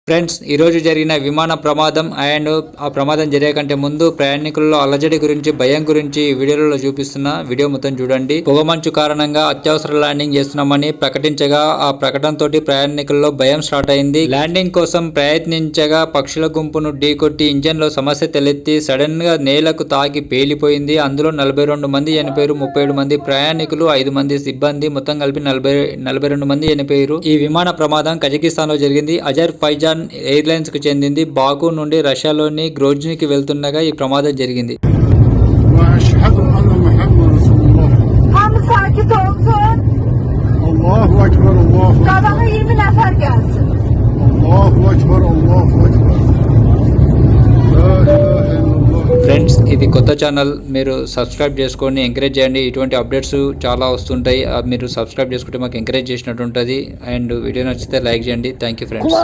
Friends, ఈరోజు జరిగిన విమాన ప్రమాదం అండ్ ఆ ప్రమాదం జరిగే కంటే ముందు ప్రయాణికుల్లో అలజడి గురించి, భయం గురించి ఈ వీడియోలో చూపిస్తున్న వీడియో మొత్తం చూడండి. పొగమంచు కారణంగా అత్యవసర ల్యాండింగ్ చేస్తున్నామని ప్రకటించగా ఆ ప్రకటనతో ప్రయాణికుల్లో భయం స్టార్ట్ అయింది. ల్యాండింగ్ కోసం ప్రయత్నించగా పక్షుల గుంపును ఢీకొట్టి ఇంజన్ లో సమస్య తలెత్తి సడన్ గా నేలకు తాకి పేలిపోయింది. అందులో 42 మంది చనిపోయారు, 37 మంది ప్రయాణికులు, 5 మంది సిబ్బంది, మొత్తం కలిపి 42 మంది చనిపోయారు. ఈ విమాన ప్రమాదం కజకిస్తాన్ లో జరిగింది. అజర్ ఫైజాన్ ఎయిర్లైన్స్ కు చెందింది. బాకు నుండి రష్యాలోని గ్రోజ్నీకి వెళ్తుండగా ఈ ప్రమాదం జరిగింది. ఫ్రెండ్స్, ఇది కొత్త ఛానల్, మీరు సబ్స్క్రైబ్ చేసుకొని ఎంకరేజ్ చేయండి. ఇటువంటి అప్డేట్స్ చాలా వస్తుంటాయి. మీరు సబ్స్క్రైబ్ చేసుకుంటే మాకు ఎంకరేజ్ చేసినట్టు ఉంటుంది. అండ్ వీడియో నచ్చితే లైక్ చేయండి. Thank you friends.